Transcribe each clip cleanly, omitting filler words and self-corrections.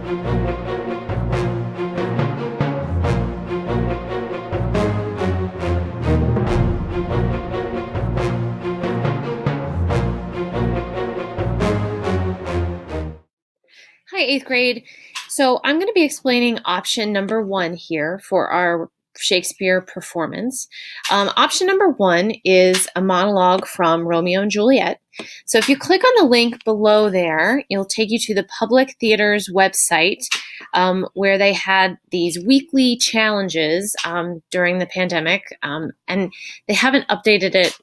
Hi, 8th grade. So I'm going to be explaining option number 1 here for our Shakespeare performance. Option number 1 is a monologue from Romeo and Juliet. So if you click on the link below there, it'll take you to the Public Theater's website where they had these weekly challenges during the pandemic, and they haven't updated it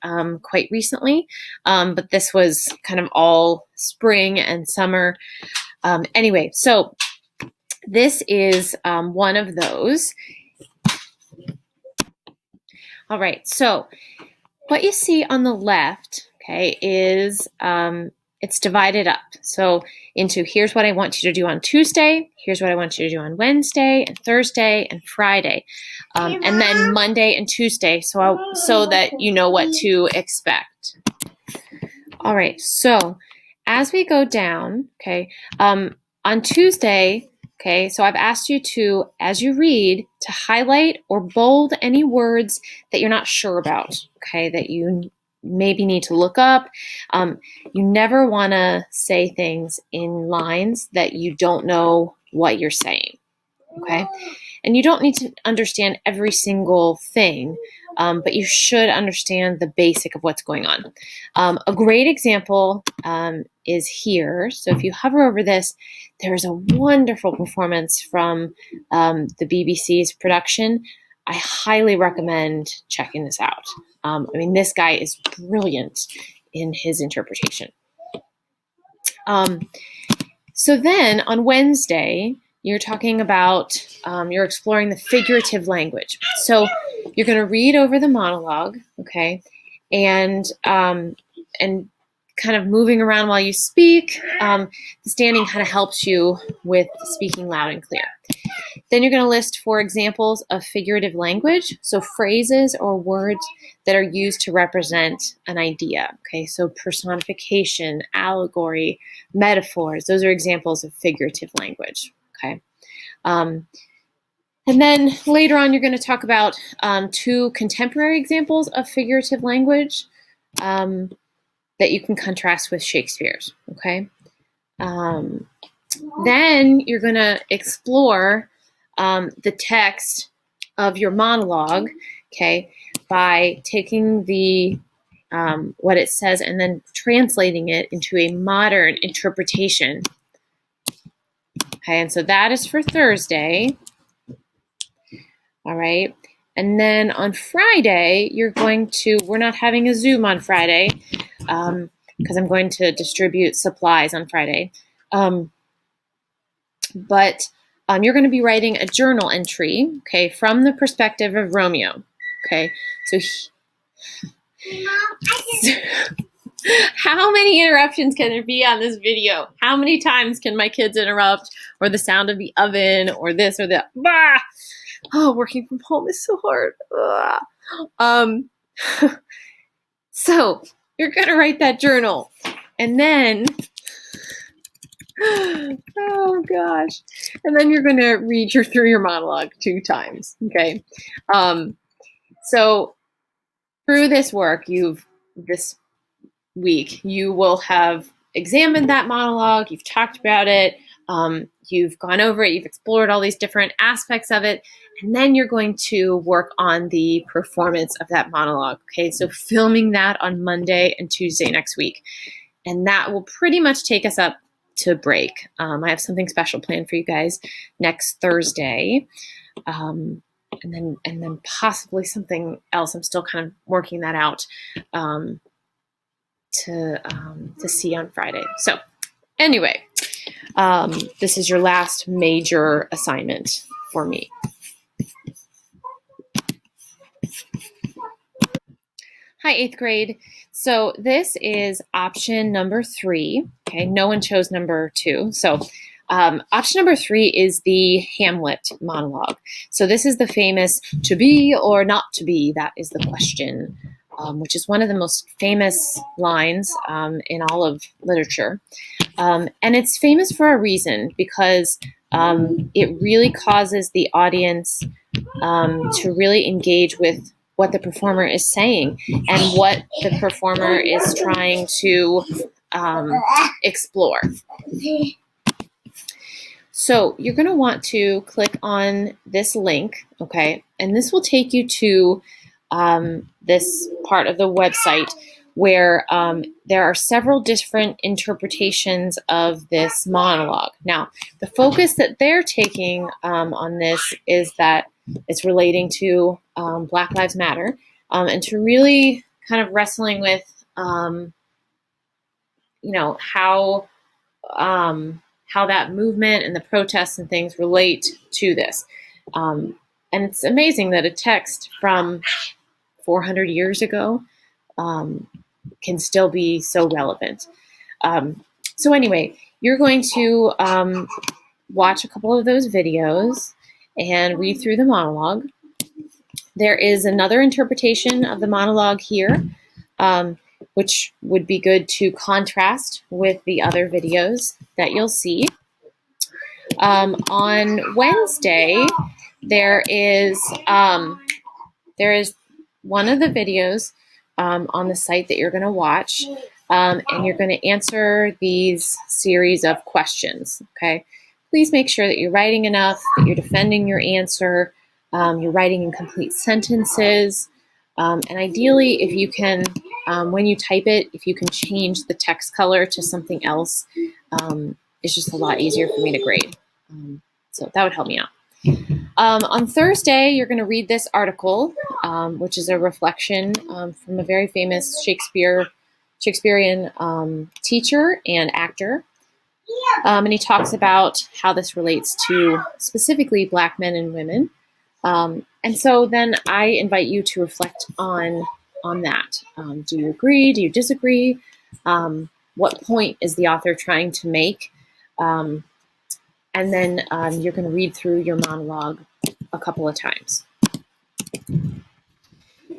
quite recently, but this was kind of all spring and summer. Anyway, so this is one of those. All right, so what you see on the left, okay, is it's divided up. So into here's what I want you to do on Tuesday, here's what I want you to do on Wednesday and Thursday and Friday, and then Monday and Tuesday, so that you know what to expect. All right, so as we go down, okay, on Tuesday, okay, so I've asked you to, as you read, to highlight or bold any words that you're not sure about, okay, that you maybe need to look up. You never want to say things in lines that you don't know what you're saying, okay? And you don't need to understand every single thing, but you should understand the basic of what's going on. A great example is here. So if you hover over this, there's a wonderful performance from the BBC's production. I highly recommend checking this out. I mean, this guy is brilliant in his interpretation. So then on Wednesday, you're talking about, you're exploring the figurative language. So you're going to read over the monologue, okay, and kind of moving around while you speak. The standing kind of helps you with speaking loud and clear. Then you're going to list 4 examples of figurative language, so phrases or words that are used to represent an idea. Okay, so personification, allegory, metaphors, those are examples of figurative language. Okay. And then later on, you're going to talk about 2 contemporary examples of figurative language that you can contrast with Shakespeare's. Okay. Then you're going to explore the text of your monologue, okay, by taking the what it says and then translating it into a modern interpretation. Okay, and so that is for Thursday. All right. And then on Friday, we're not having a Zoom on Friday because I'm going to distribute supplies on Friday. But you're going to be writing a journal entry, okay, from the perspective of Romeo. Okay, so how many interruptions can there be on this video? How many times can my kids interrupt, or the sound of the oven, or this or that? Bah! Oh, working from home is so hard. So you're going to write that journal, and then oh gosh, and then you're going to read through your monologue 2 times. Okay, so through this work, this week you will have examined that monologue, you've talked about it, you've gone over it, you've explored all these different aspects of it, and then you're going to work on the performance of that monologue. Okay, so filming that on Monday and Tuesday next week, and that will pretty much take us up to break. I have something special planned for you guys next Thursday, and then possibly something else. I'm still kind of working that out to see on Friday. So anyway, this is your last major assignment for me. Hi, 8th grade. So this is option number 3. Okay, no one chose number 2. So option number 3 is the Hamlet monologue. So this is the famous "to be or not to be, that is the question," which is one of the most famous lines in all of literature. And it's famous for a reason, because it really causes the audience to really engage with what the performer is saying and what the performer is trying to explore. So you're going to want to click on this link, okay? And this will take you to this part of the website where there are several different interpretations of this monologue. Now, the focus that they're taking on this is that it's relating to Black Lives Matter and to really kind of wrestling with, how that movement and the protests and things relate to this. And it's amazing that a text from 400 years ago can still be so relevant. So anyway, you're going to watch a couple of those videos and read through the monologue. There is another interpretation of the monologue here, which would be good to contrast with the other videos that you'll see. On Wednesday, there is one of the videos on the site that you're going to watch, and you're going to answer these series of questions, okay? Please make sure that you're writing enough, that you're defending your answer, you're writing in complete sentences, and ideally, if you can, when you type it, if you can change the text color to something else, it's just a lot easier for me to grade. So that would help me out. On Thursday, you're going to read this article, which is a reflection from a very famous Shakespearean teacher and actor. And he talks about how this relates to specifically Black men and women. And so then I invite you to reflect on that. Do you agree? Do you disagree? What point is the author trying to make? And then you're going to read through your monologue a couple of times.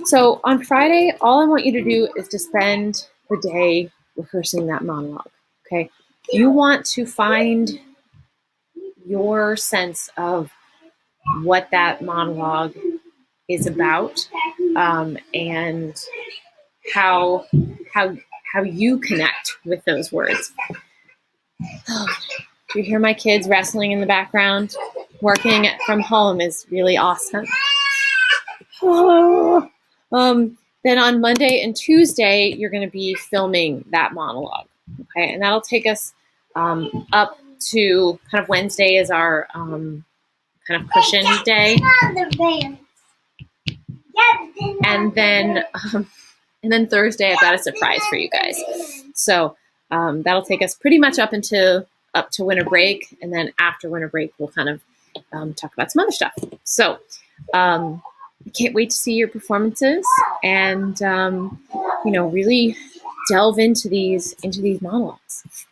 So on Friday, all I want you to do is to spend the day rehearsing that monologue, okay? You want to find your sense of what that monologue is about, and how you connect with those words. Do you hear my kids wrestling in the background? Working from home is really awesome. Then on Monday and Tuesday, you're going to be filming that monologue, okay? And that'll take us up to kind of Wednesday is our kind of cushion day, and then Thursday I've got a surprise for you guys. So that'll take us pretty much up to winter break, and then after winter break we'll kind of talk about some other stuff. So I can't wait to see your performances and really delve into these monologues.